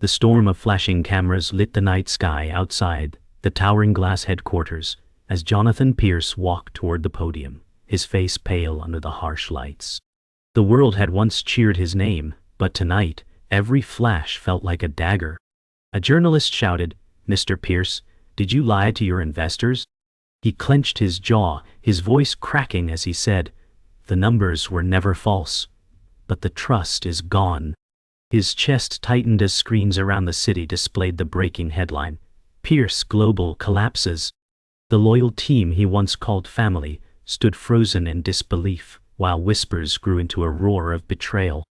The storm of flashing cameras lit the night sky outside the towering glass headquarters as Jonathan Pierce walked toward the podium, his face pale under the harsh lights. The world had once cheered his name, but tonight, every flash felt like a dagger. A journalist shouted, "Mr. Pierce, did you lie to your investors?" He clenched his jaw, his voice cracking as he said, "The numbers were never false, but the trust is gone." His chest tightened as screens around the city displayed the breaking headline, "Pierce Global Collapses." The loyal team he once called family stood frozen in disbelief, while whispers grew into a roar of betrayal.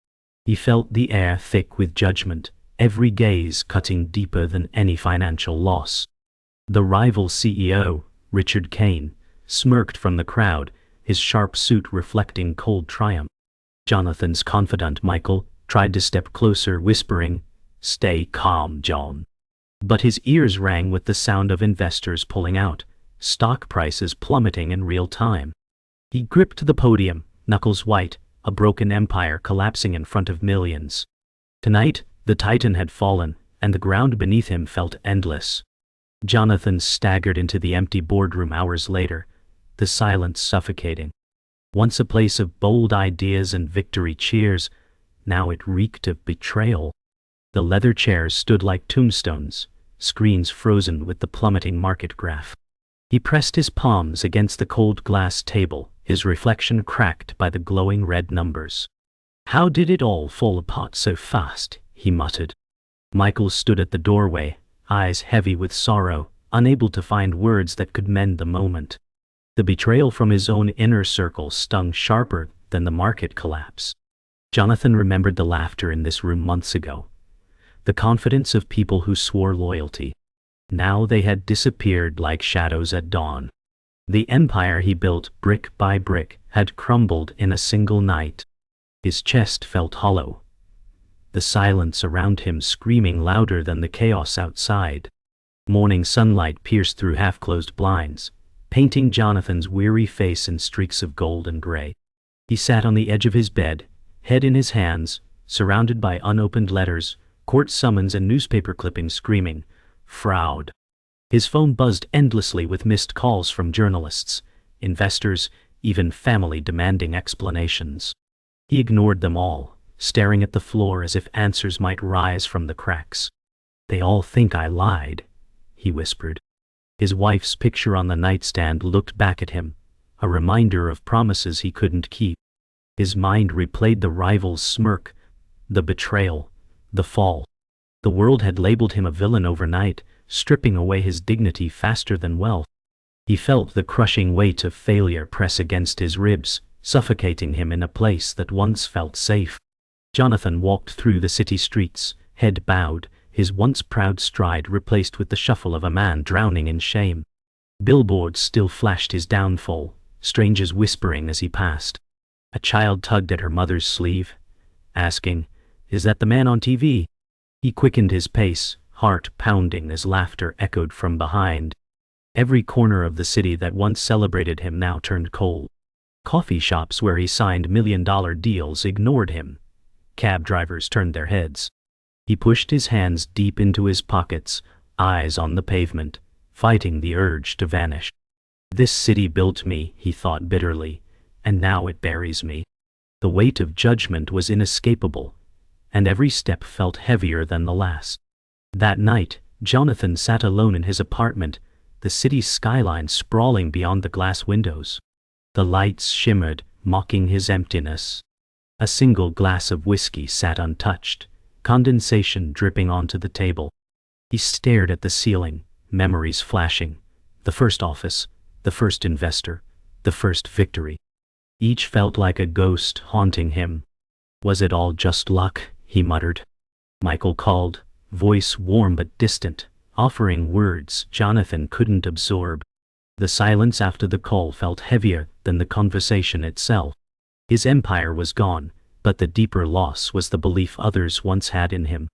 He felt the air thick with judgment, every gaze cutting deeper than any financial loss. The rival CEO, Richard Kane, smirked from the crowd, his sharp suit reflecting cold triumph. Jonathan's confidant Michael tried to step closer, whispering, "Stay calm, John." But his ears rang with the sound of investors pulling out, stock prices plummeting in real time. He gripped the podium, knuckles white, a broken empire collapsing in front of millions. Tonight, the titan had fallen, and the ground beneath him felt endless. Jonathan staggered into the empty boardroom hours later, the silence suffocating. Once a place of bold ideas and victory cheers, now it reeked of betrayal. The leather chairs stood like tombstones, screens frozen with the plummeting market graph. He pressed his palms against the cold glass table, his reflection cracked by the glowing red numbers. "How did it all fall apart so fast?" he muttered. Michael stood at the doorway, eyes heavy with sorrow, unable to find words that could mend the moment. The betrayal from his own inner circle stung sharper than the market collapse. Jonathan remembered the laughter in this room months ago, the confidence of people who swore loyalty. Now they had disappeared like shadows at dawn. The empire he built brick by brick had crumbled in a single night. His chest felt hollow, the silence around him screaming louder than the chaos outside. Morning sunlight pierced through half-closed blinds, painting Jonathan's weary face in streaks of gold and gray. He sat on the edge of his bed, head in his hands, surrounded by unopened letters, court summons and newspaper clippings screaming, "Fraud." His phone buzzed endlessly with missed calls from journalists, investors, even family demanding explanations. He ignored them all, staring at the floor as if answers might rise from the cracks. "They all think I lied," he whispered. His wife's picture on the nightstand looked back at him, a reminder of promises he couldn't keep. His mind replayed the rival's smirk, the betrayal, the fall. The world had labeled him a villain overnight, stripping away his dignity faster than wealth. He felt the crushing weight of failure press against his ribs, suffocating him in a place that once felt safe. Jonathan walked through the city streets, head bowed, his once proud stride replaced with the shuffle of a man drowning in shame. Billboards still flashed his downfall, strangers whispering as he passed. A child tugged at her mother's sleeve, asking, "Is that the man on TV?" He quickened his pace, heart pounding as laughter echoed from behind. Every corner of the city that once celebrated him now turned cold. Coffee shops where he signed million-dollar deals ignored him. Cab drivers turned their heads. He pushed his hands deep into his pockets, eyes on the pavement, fighting the urge to vanish. "This city built me," he thought bitterly, "and now it buries me." The weight of judgment was inescapable, and every step felt heavier than the last. That night, Jonathan sat alone in his apartment, the city's skyline sprawling beyond the glass windows. The lights shimmered, mocking his emptiness. A single glass of whiskey sat untouched, condensation dripping onto the table. He stared at the ceiling, memories flashing. The first office, the first investor, the first victory. Each felt like a ghost haunting him. Was it all just luck? He muttered. Michael called, voice warm but distant, offering words Jonathan couldn't absorb. The silence after the call felt heavier than the conversation itself. His empire was gone, but the deeper loss was the belief others once had in him.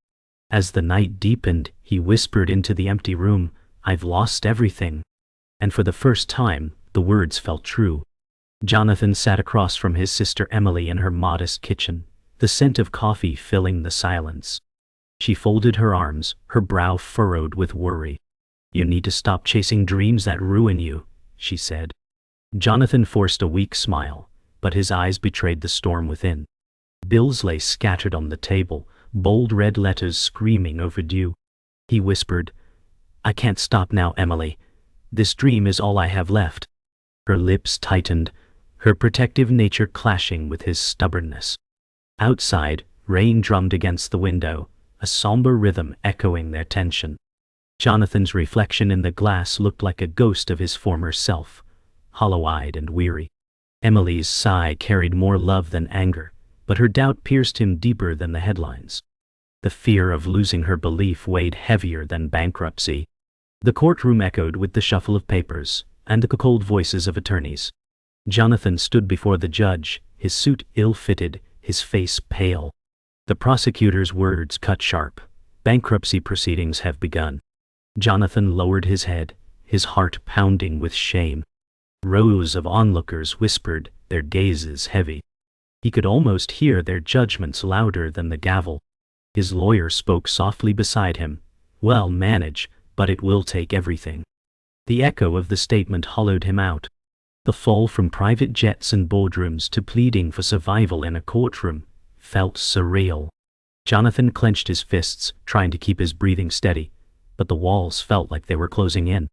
As the night deepened, he whispered into the empty room, "I've lost everything." And for the first time, the words felt true. Jonathan sat across from his sister Emily in her modest kitchen, the scent of coffee filling the silence. She folded her arms, her brow furrowed with worry. "You need to stop chasing dreams that ruin you," she said. Jonathan forced a weak smile, but his eyes betrayed the storm within. Bills lay scattered on the table, bold red letters screaming overdue. He whispered, "I can't stop now, Emily. This dream is all I have left." Her lips tightened, her protective nature clashing with his stubbornness. Outside, rain drummed against the window, a somber rhythm echoing their tension. Jonathan's reflection in the glass looked like a ghost of his former self, hollow-eyed and weary. Emily's sigh carried more love than anger, but her doubt pierced him deeper than the headlines. The fear of losing her belief weighed heavier than bankruptcy. The courtroom echoed with the shuffle of papers and the cold voices of attorneys. Jonathan stood before the judge, his suit ill-fitted, his face pale. The prosecutor's words cut sharp. "Bankruptcy proceedings have begun." Jonathan lowered his head, his heart pounding with shame. Rows of onlookers whispered, their gazes heavy. He could almost hear their judgments louder than the gavel. His lawyer spoke softly beside him. "Well managed, but it will take everything." The echo of the statement hollowed him out. The fall from private jets and boardrooms to pleading for survival in a courtroom felt surreal. Jonathan clenched his fists, trying to keep his breathing steady, but the walls felt like they were closing in.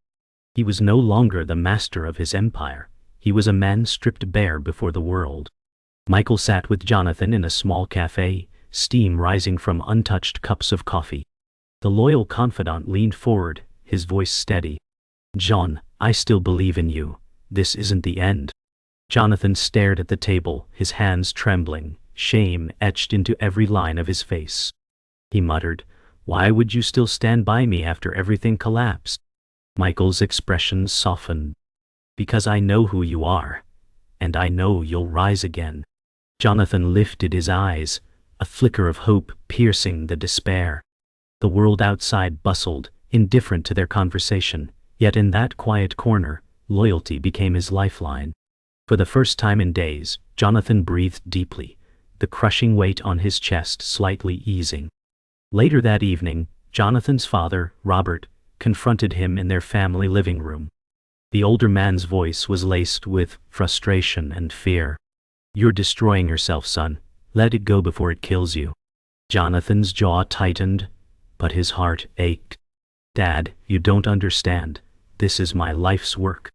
He was no longer the master of his empire. He was a man stripped bare before the world. Michael sat with Jonathan in a small cafe, steam rising from untouched cups of coffee. The loyal confidant leaned forward, his voice steady. "John, I still believe in you. This isn't the end." Jonathan stared at the table, his hands trembling, shame etched into every line of his face. He muttered, "Why would you still stand by me after everything collapsed?" Michael's expression softened. "Because I know who you are, and I know you'll rise again." Jonathan lifted his eyes, a flicker of hope piercing the despair. The world outside bustled, indifferent to their conversation, yet in that quiet corner, loyalty became his lifeline. For the first time in days, Jonathan breathed deeply, the crushing weight on his chest slightly easing. Later that evening, Jonathan's father, Robert, confronted him in their family living room. The older man's voice was laced with frustration and fear. "You're destroying yourself, son. Let it go before it kills you." Jonathan's jaw tightened, but his heart ached. "Dad, you don't understand. This is my life's work."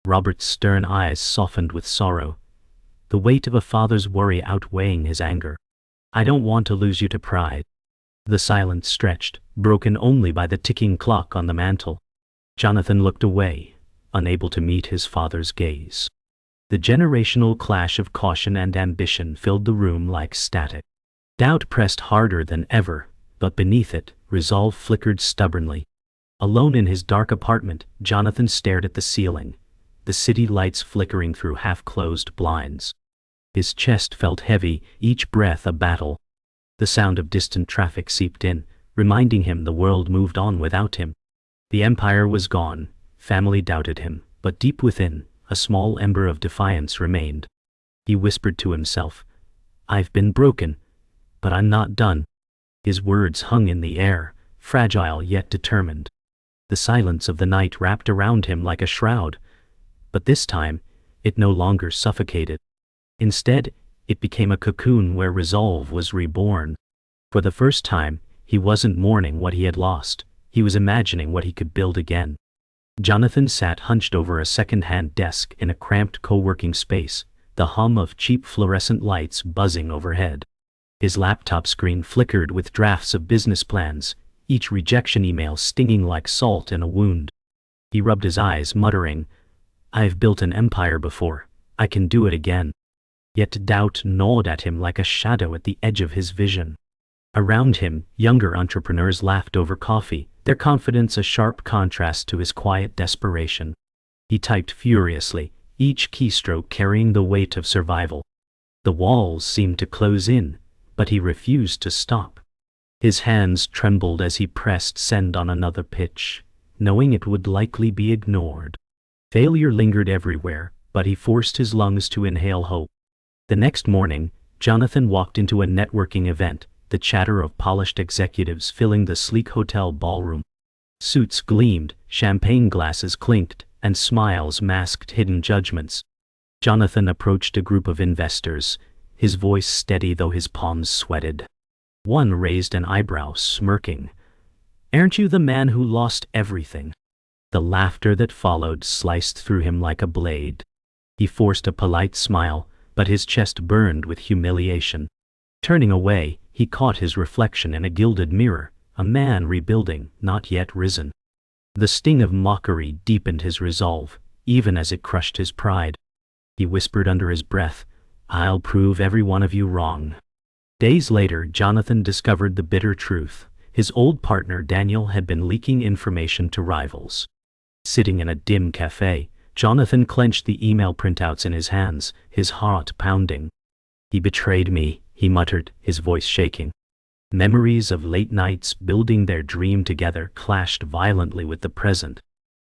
Robert's stern eyes softened with sorrow, the weight of a father's worry outweighing his anger. "I don't want to lose you to pride." The silence stretched, broken only by the ticking clock on the mantel. Jonathan looked away, unable to meet his father's gaze. The generational clash of caution and ambition filled the room like static. Doubt pressed harder than ever, but beneath it, resolve flickered stubbornly. Alone in his dark apartment, Jonathan stared at the ceiling, the city lights flickering through half-closed blinds. His chest felt heavy, each breath a battle. The sound of distant traffic seeped in, reminding him the world moved on without him. The empire was gone, family doubted him, but deep within, a small ember of defiance remained. He whispered to himself, "I've been broken, but I'm not done." His words hung in the air, fragile yet determined. The silence of the night wrapped around him like a shroud, but this time, it no longer suffocated. Instead, it became a cocoon where resolve was reborn. For the first time, he wasn't mourning what he had lost, he was imagining what he could build again. Jonathan sat hunched over a second-hand desk in a cramped co-working space, the hum of cheap fluorescent lights buzzing overhead. His laptop screen flickered with drafts of business plans, each rejection email stinging like salt in a wound. He rubbed his eyes, muttering, "I've built an empire before, I can do it again." Yet doubt gnawed at him like a shadow at the edge of his vision. Around him, younger entrepreneurs laughed over coffee, their confidence a sharp contrast to his quiet desperation. He typed furiously, each keystroke carrying the weight of survival. The walls seemed to close in, but he refused to stop. His hands trembled as he pressed send on another pitch, knowing it would likely be ignored. Failure lingered everywhere, but he forced his lungs to inhale hope. The next morning, Jonathan walked into a networking event, the chatter of polished executives filling the sleek hotel ballroom. Suits gleamed, champagne glasses clinked, and smiles masked hidden judgments. Jonathan approached a group of investors, his voice steady though his palms sweated. One raised an eyebrow, smirking. "Aren't you the man who lost everything?" The laughter that followed sliced through him like a blade. He forced a polite smile, but his chest burned with humiliation. Turning away, he caught his reflection in a gilded mirror, a man rebuilding, not yet risen. The sting of mockery deepened his resolve, even as it crushed his pride. He whispered under his breath, "I'll prove every one of you wrong." Days later, Jonathan discovered the bitter truth. His old partner Daniel had been leaking information to rivals. Sitting in a dim cafe, Jonathan clenched the email printouts in his hands, his heart pounding. "He betrayed me," he muttered, his voice shaking. Memories of late nights building their dream together clashed violently with the present.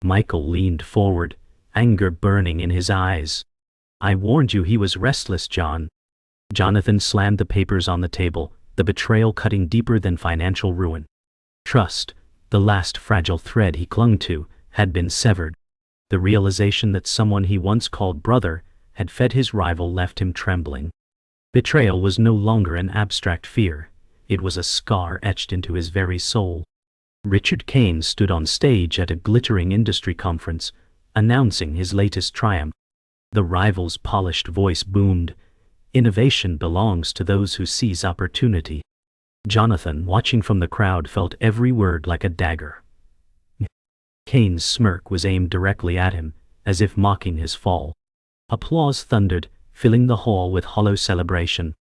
Michael leaned forward, anger burning in his eyes. "I warned you he was restless, John." Jonathan slammed the papers on the table, the betrayal cutting deeper than financial ruin. Trust, the last fragile thread he clung to, had been severed. The realization that someone he once called brother had fed his rival left him trembling. Betrayal was no longer an abstract fear. It was a scar etched into his very soul. Richard Kane stood on stage at a glittering industry conference, announcing his latest triumph. The rival's polished voice boomed, "Innovation belongs to those who seize opportunity." Jonathan, watching from the crowd, felt every word like a dagger. Kane's smirk was aimed directly at him, as if mocking his fall. Applause thundered, filling the hall with hollow celebration.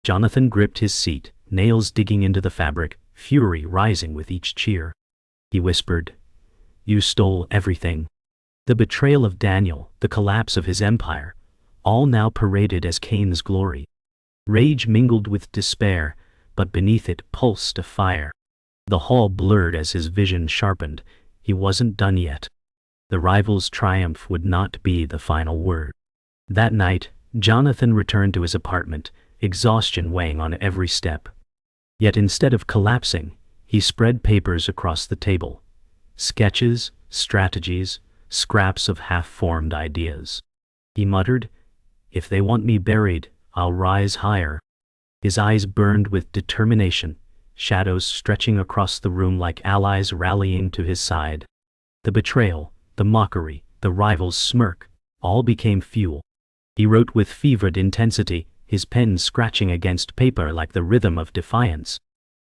Jonathan gripped his seat, nails digging into the fabric, fury rising with each cheer. He whispered, "You stole everything." The betrayal of Daniel, the collapse of his empire, all now paraded as Kane's glory. Rage mingled with despair, but beneath it pulsed a fire. The hall blurred as his vision sharpened. He wasn't done yet. The rival's triumph would not be the final word. That night, Jonathan returned to his apartment, exhaustion weighing on every step. Yet instead of collapsing, he spread papers across the table. Sketches, strategies, scraps of half-formed ideas. He muttered, "If they want me buried, I'll rise higher." His eyes burned with determination, shadows stretching across the room like allies rallying to his side. The betrayal, the mockery, the rival's smirk, all became fuel. He wrote with fevered intensity, his pen scratching against paper like the rhythm of defiance.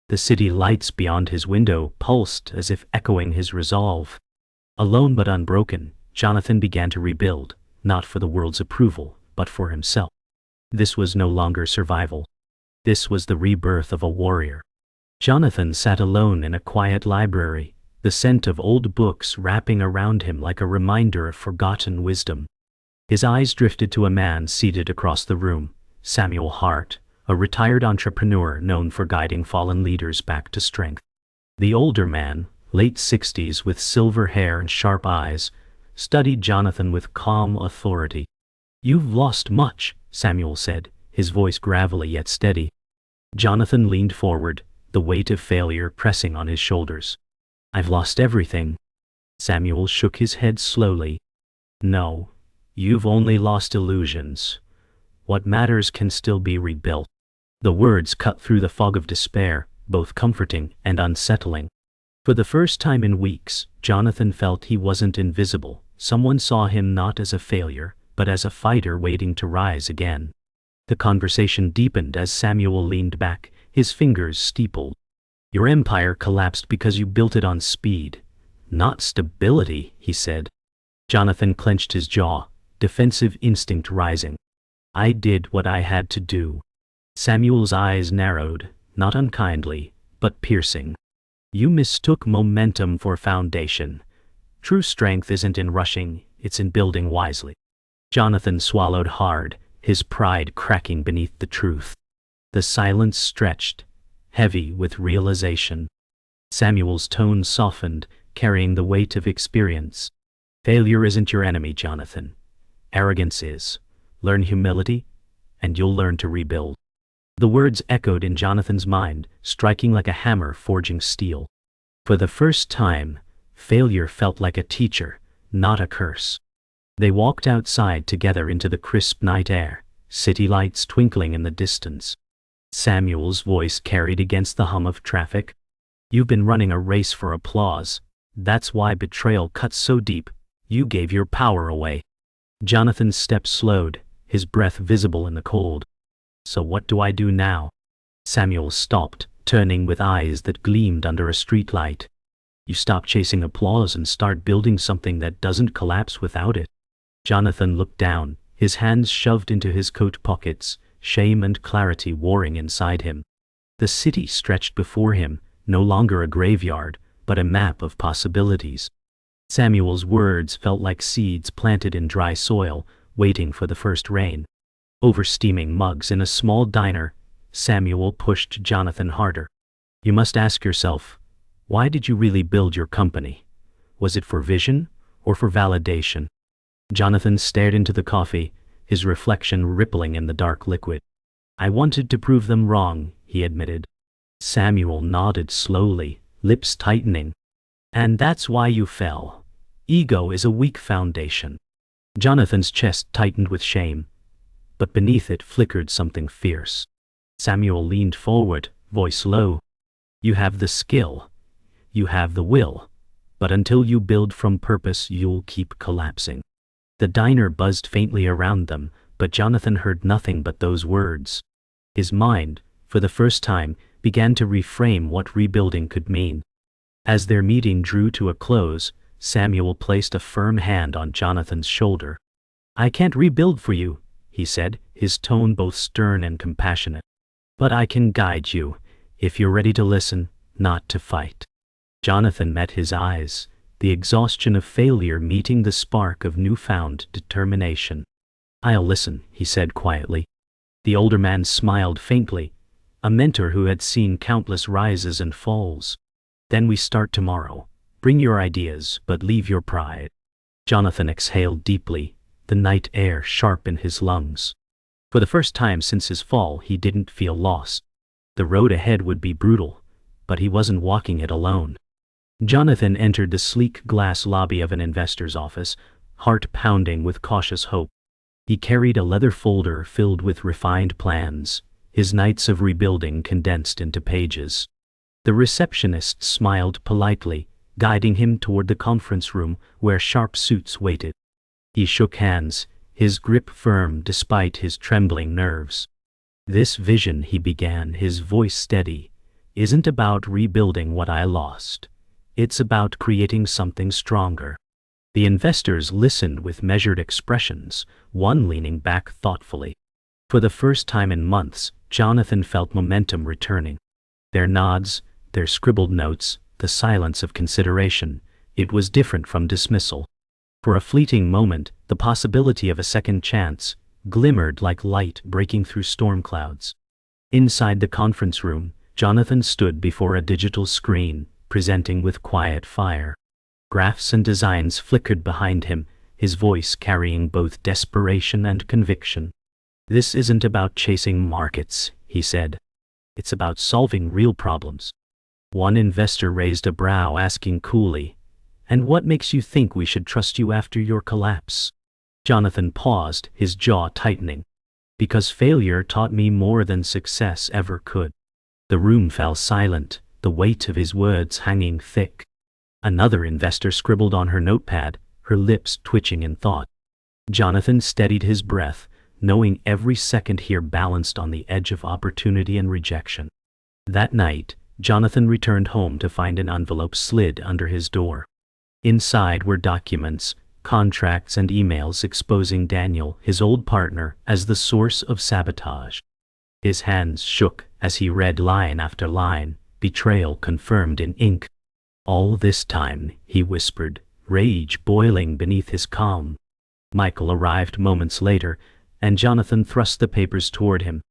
The city lights beyond his window pulsed as if echoing his resolve. Alone but unbroken, Jonathan began to rebuild, not for the world's approval, but for himself. This was no longer survival. This was the rebirth of a warrior. Jonathan sat alone in a quiet library, the scent of old books wrapping around him like a reminder of forgotten wisdom. His eyes drifted to a man seated across the room, Samuel Hart, a retired entrepreneur known for guiding fallen leaders back to strength. The older man, late 60s with silver hair and sharp eyes, studied Jonathan with calm authority. "You've lost much," Samuel said, his voice gravelly yet steady. Jonathan leaned forward, the weight of failure pressing on his shoulders. "I've lost everything." Samuel shook his head slowly. "No, you've only lost illusions. What matters can still be rebuilt." The words cut through the fog of despair, both comforting and unsettling. For the first time in weeks, Jonathan felt he wasn't invisible. Someone saw him not as a failure, but as a fighter waiting to rise again. The conversation deepened as Samuel leaned back, his fingers steepled. "Your empire collapsed because you built it on speed, not stability," he said. Jonathan clenched his jaw, defensive instinct rising. "I did what I had to do." Samuel's eyes narrowed, not unkindly, but piercing. "You mistook momentum for foundation. True strength isn't in rushing, it's in building wisely." Jonathan swallowed hard, his pride cracking beneath the truth. The silence stretched, heavy with realization. Samuel's tone softened, carrying the weight of experience. "Failure isn't your enemy, Jonathan. Arrogance is. Learn humility, and you'll learn to rebuild." The words echoed in Jonathan's mind, striking like a hammer forging steel. For the first time, failure felt like a teacher, not a curse. They walked outside together into the crisp night air, city lights twinkling in the distance. Samuel's voice carried against the hum of traffic. "You've been running a race for applause. That's why betrayal cuts so deep. You gave your power away." Jonathan's steps slowed, his breath visible in the cold. "So what do I do now?" Samuel stopped, turning with eyes that gleamed under a streetlight. "You stop chasing applause and start building something that doesn't collapse without it." Jonathan looked down, his hands shoved into his coat pockets, shame and clarity warring inside him. The city stretched before him, no longer a graveyard, but a map of possibilities. Samuel's words felt like seeds planted in dry soil, waiting for the first rain. Over steaming mugs in a small diner, Samuel pushed Jonathan harder. "You must ask yourself, why did you really build your company? Was it for vision or for validation?" Jonathan stared into the coffee, his reflection rippling in the dark liquid. "I wanted to prove them wrong," he admitted. Samuel nodded slowly, lips tightening. "And that's why you fell. Ego is a weak foundation." Jonathan's chest tightened with shame, but beneath it flickered something fierce. Samuel leaned forward, voice low. "You have the skill. You have the will. But until you build from purpose, you'll keep collapsing." The diner buzzed faintly around them, but Jonathan heard nothing but those words. His mind, for the first time, began to reframe what rebuilding could mean. As their meeting drew to a close, Samuel placed a firm hand on Jonathan's shoulder. "I can't rebuild for you," he said, his tone both stern and compassionate. "But I can guide you, if you're ready to listen, not to fight." Jonathan met his eyes, the exhaustion of failure meeting the spark of newfound determination. "I'll listen," he said quietly. The older man smiled faintly, a mentor who had seen countless rises and falls. "Then we start tomorrow. Bring your ideas, but leave your pride." Jonathan exhaled deeply, the night air sharp in his lungs. For the first time since his fall, he didn't feel lost. The road ahead would be brutal, but he wasn't walking it alone. Jonathan entered the sleek glass lobby of an investor's office, heart pounding with cautious hope. He carried a leather folder filled with refined plans, his nights of rebuilding condensed into pages. The receptionist smiled politely, guiding him toward the conference room where sharp suits waited. He shook hands, his grip firm despite his trembling nerves. "This vision," he began, his voice steady, "isn't about rebuilding what I lost. It's about creating something stronger." The investors listened with measured expressions, one leaning back thoughtfully. For the first time in months, Jonathan felt momentum returning. Their nods, their scribbled notes, the silence of consideration, it was different from dismissal. For a fleeting moment, the possibility of a second chance glimmered like light breaking through storm clouds. Inside the conference room, Jonathan stood before a digital screen, presenting with quiet fire. Graphs and designs flickered behind him, his voice carrying both desperation and conviction. "This isn't about chasing markets," he said. "It's about solving real problems." One investor raised a brow, asking coolly, "And what makes you think we should trust you after your collapse?" Jonathan paused, his jaw tightening. "Because failure taught me more than success ever could." The room fell silent, the weight of his words hanging thick. Another investor scribbled on her notepad, her lips twitching in thought. Jonathan steadied his breath, knowing every second here balanced on the edge of opportunity and rejection. That night, Jonathan returned home to find an envelope slid under his door. Inside were documents, contracts and emails exposing Daniel, his old partner, as the source of sabotage. His hands shook as he read line after line, betrayal confirmed in ink. "All this time," he whispered, rage boiling beneath his calm. Michael arrived moments later, and Jonathan thrust the papers toward him.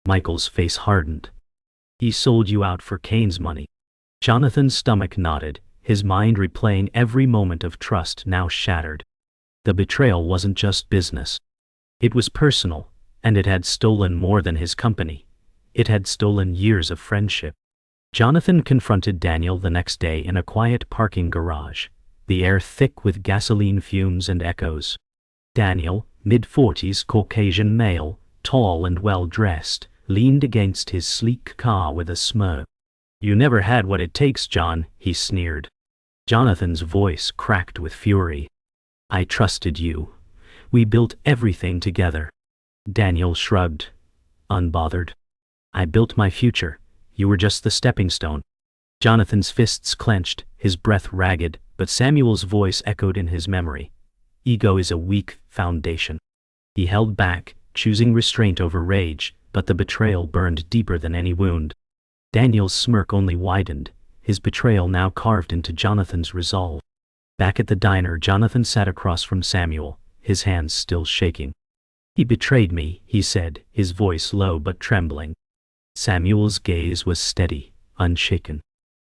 Michael's face hardened. "He sold you out for Kane's money." Jonathan's stomach knotted, his mind replaying every moment of trust now shattered. The betrayal wasn't just business. It was personal, and it had stolen more than his company. It had stolen years of friendship. Jonathan confronted Daniel the next day in a quiet parking garage, the air thick with gasoline fumes and echoes. Daniel, mid-40s Caucasian male, tall and well-dressed, leaned against his sleek car with a smirk. "You never had what it takes, John," he sneered. Jonathan's voice cracked with fury. "I trusted you. We built everything together." Daniel shrugged, unbothered. "I built my future. You were just the stepping stone." Jonathan's fists clenched, his breath ragged, but Samuel's voice echoed in his memory. "Ego is a weak foundation." He held back, choosing restraint over rage, but the betrayal burned deeper than any wound. Daniel's smirk only widened, his betrayal now carved into Jonathan's resolve. Back at the diner, Jonathan sat across from Samuel, his hands still shaking. "He betrayed me," he said, his voice low but trembling. Samuel's gaze was steady, unshaken.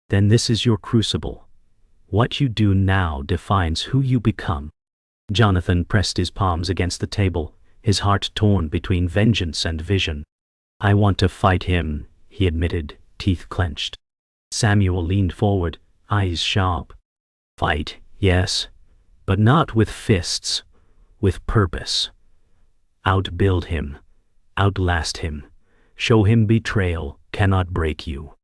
"Then this is your crucible. What you do now defines who you become." Jonathan pressed his palms against the table, his heart torn between vengeance and vision. "I want to fight him," he admitted, teeth clenched. Samuel leaned forward, eyes sharp. "Fight, yes, but not with fists, with purpose. Outbuild him, outlast him, show him betrayal cannot break you."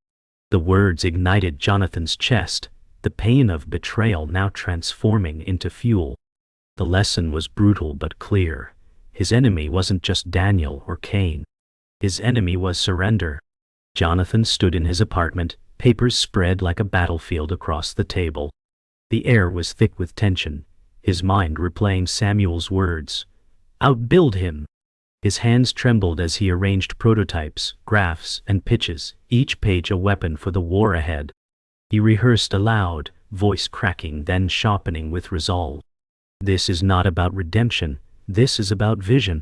The words ignited Jonathan's chest, the pain of betrayal now transforming into fuel. The lesson was brutal but clear. His enemy wasn't just Daniel or Cain. His enemy was surrender. Jonathan stood in his apartment, papers spread like a battlefield across the table. The air was thick with tension, his mind replaying Samuel's words. "Outbuild him." His hands trembled as he arranged prototypes, graphs, and pitches, each page a weapon for the war ahead. He rehearsed aloud, voice cracking then sharpening with resolve. "This is not about redemption, this is about vision."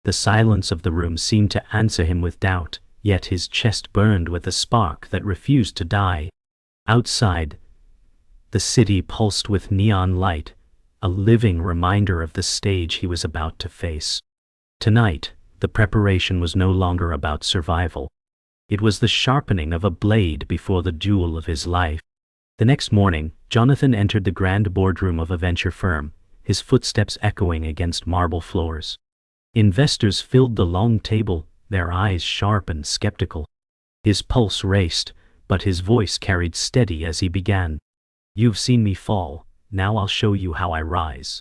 The silence of the room seemed to answer him with doubt, yet his chest burned with a spark that refused to die. Outside, the city pulsed with neon light, a living reminder of the stage he was about to face. Tonight, the preparation was no longer about survival. It was the sharpening of a blade before the duel of his life. The next morning, Jonathan entered the grand boardroom of a venture firm, his footsteps echoing against marble floors. Investors filled the long table, their eyes sharp and skeptical. His pulse raced, but his voice carried steady as he began. "You've seen me fall, now I'll show you how I rise."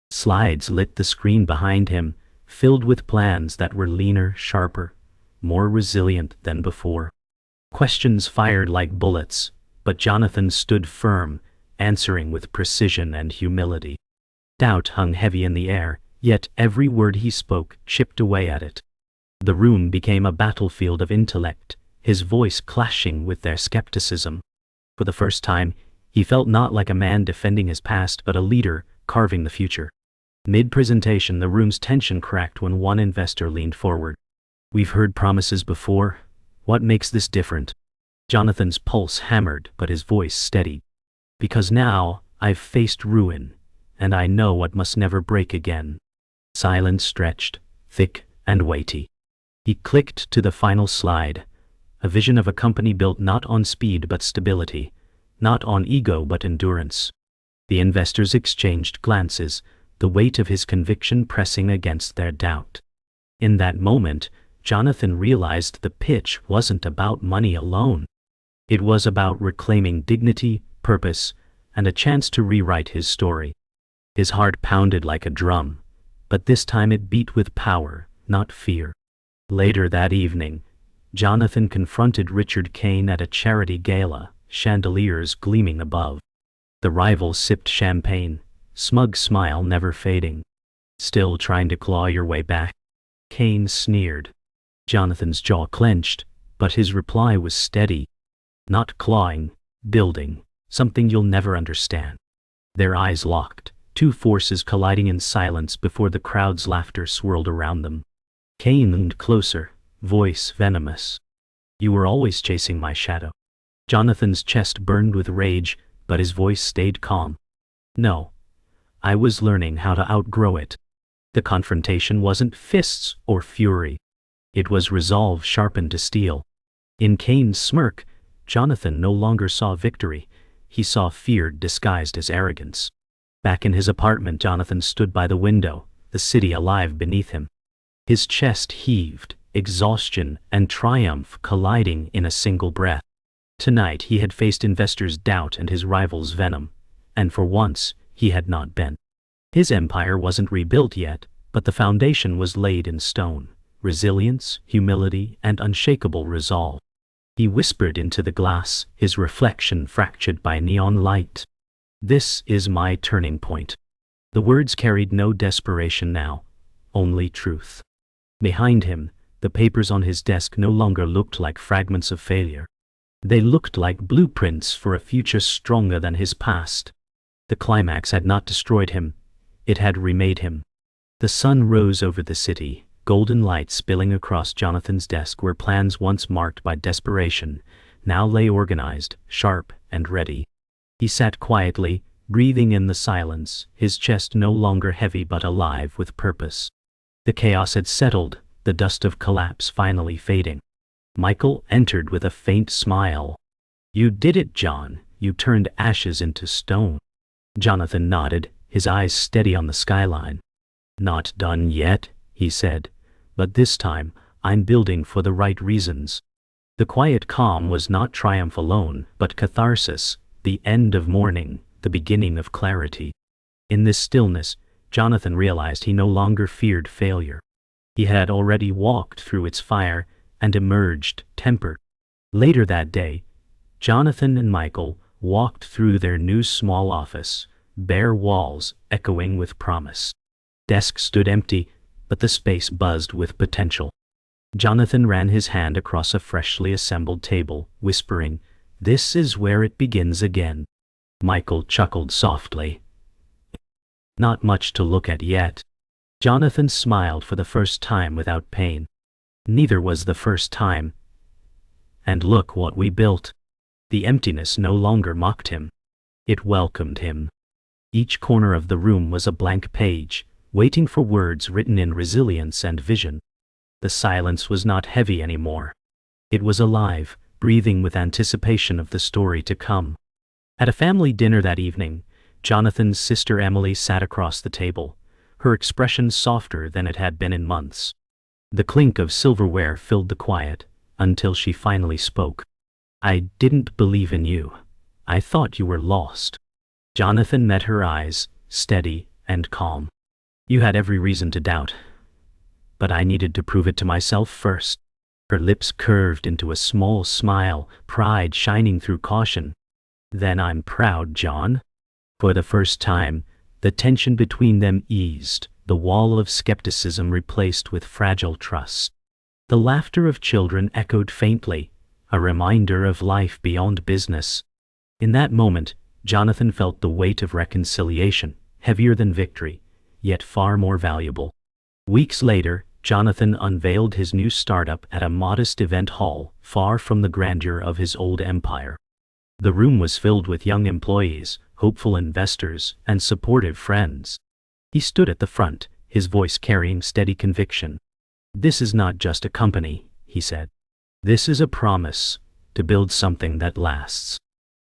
Slides lit the screen behind him, filled with plans that were leaner, sharper, more resilient than before. Questions fired like bullets, but Jonathan stood firm, answering with precision and humility. Doubt hung heavy in the air, yet every word he spoke chipped away at it. The room became a battlefield of intellect, his voice clashing with their skepticism. For the first time, he felt not like a man defending his past but a leader carving the future. Mid-presentation, the room's tension cracked when one investor leaned forward. "We've heard promises before. What makes this different?" Jonathan's pulse hammered, but his voice steadied. "Because now, I've faced ruin, and I know what must never break again." Silence stretched, thick and weighty. He clicked to the final slide, a vision of a company built not on speed but stability, not on ego but endurance. The investors exchanged glances, the weight of his conviction pressing against their doubt. In that moment, Jonathan realized the pitch wasn't about money alone. It was about reclaiming dignity, purpose, and a chance to rewrite his story. His heart pounded like a drum, but this time it beat with power, not fear. Later that evening, Jonathan confronted Richard Cain at a charity gala, chandeliers gleaming above. The rival sipped champagne, smug smile never fading. "Still trying to claw your way back?" Cain sneered. Jonathan's jaw clenched, but his reply was steady. "Not clawing, building, something you'll never understand." Their eyes locked, two forces colliding in silence before the crowd's laughter swirled around them. Cain leaned closer, voice venomous. "You were always chasing my shadow." Jonathan's chest burned with rage, but his voice stayed calm. "No. I was learning how to outgrow it." The confrontation wasn't fists or fury. It was resolve sharpened to steel. In Cain's smirk, Jonathan no longer saw victory, he saw fear disguised as arrogance. Back in his apartment, Jonathan stood by the window, the city alive beneath him. His chest heaved, exhaustion and triumph colliding in a single breath. Tonight he had faced investors' doubt and his rivals' venom, and for once he had not bent. His empire wasn't rebuilt yet, but the foundation was laid in stone: resilience, humility, and unshakable resolve. He whispered into the glass, his reflection fractured by neon light. "This is my turning point." The words carried no desperation now, only truth. Behind him, the papers on his desk no longer looked like fragments of failure. They looked like blueprints for a future stronger than his past. The climax had not destroyed him, it had remade him. The sun rose over the city, golden light spilling across Jonathan's desk where plans once marked by desperation now lay organized, sharp, and ready. He sat quietly, breathing in the silence, his chest no longer heavy but alive with purpose. The chaos had settled, the dust of collapse finally fading. Michael entered with a faint smile. "You did it, John. You turned ashes into stone." Jonathan nodded, his eyes steady on the skyline. "Not done yet," he said, "but this time, I'm building for the right reasons." The quiet calm was not triumph alone, but catharsis, the end of mourning, the beginning of clarity. In this stillness, Jonathan realized he no longer feared failure. He had already walked through its fire and emerged tempered. Later that day, Jonathan and Michael walked through their new small office, bare walls echoing with promise. Desks stood empty, but the space buzzed with potential. Jonathan ran his hand across a freshly assembled table, whispering, "This is where it begins again." Michael chuckled softly. "Not much to look at yet." Jonathan smiled for the first time without pain. Neither was the first time. "And look what we built." The emptiness no longer mocked him. It welcomed him. Each corner of the room was a blank page, waiting for words written in resilience and vision. The silence was not heavy anymore. It was alive, breathing with anticipation of the story to come. At a family dinner that evening, Jonathan's sister Emily sat across the table, her expression softer than it had been in months. The clink of silverware filled the quiet, until she finally spoke. "I didn't believe in you. I thought you were lost." Jonathan met her eyes, steady and calm. "You had every reason to doubt. But I needed to prove it to myself first." Her lips curved into a small smile, pride shining through caution. "Then I'm proud, John." For the first time, the tension between them eased, the wall of skepticism replaced with fragile trust. The laughter of children echoed faintly, a reminder of life beyond business. In that moment, Jonathan felt the weight of reconciliation, heavier than victory, yet far more valuable. Weeks later, Jonathan unveiled his new startup at a modest event hall, far from the grandeur of his old empire. The room was filled with young employees, hopeful investors, and supportive friends. He stood at the front, his voice carrying steady conviction. "This is not just a company," he said. "This is a promise to build something that lasts."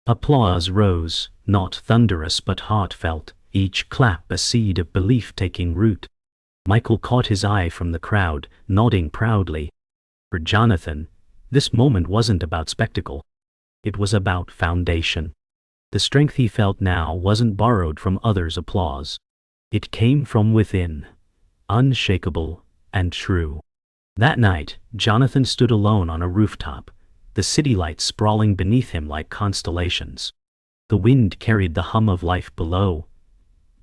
Applause rose, not thunderous but heartfelt, each clap a seed of belief taking root. Michael caught his eye from the crowd, nodding proudly. For Jonathan, this moment wasn't about spectacle. It was about foundation. The strength he felt now wasn't borrowed from others' applause. It came from within, unshakable and true. That night, Jonathan stood alone on a rooftop, the city lights sprawling beneath him like constellations. The wind carried the hum of life below,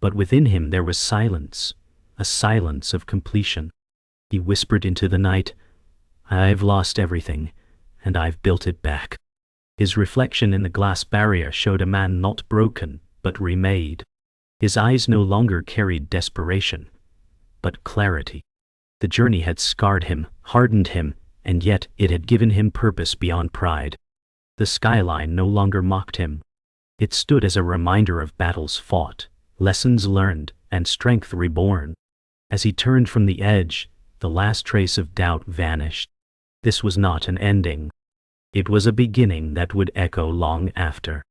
but within him there was silence, a silence of completion. He whispered into the night, "I've lost everything, and I've built it back." His reflection in the glass barrier showed a man not broken, but remade. His eyes no longer carried desperation, but clarity. The journey had scarred him, hardened him, and yet it had given him purpose beyond pride. The skyline no longer mocked him. It stood as a reminder of battles fought, lessons learned, and strength reborn. As he turned from the edge, The last trace of doubt vanished. This was not an ending. It was a beginning that would echo long after.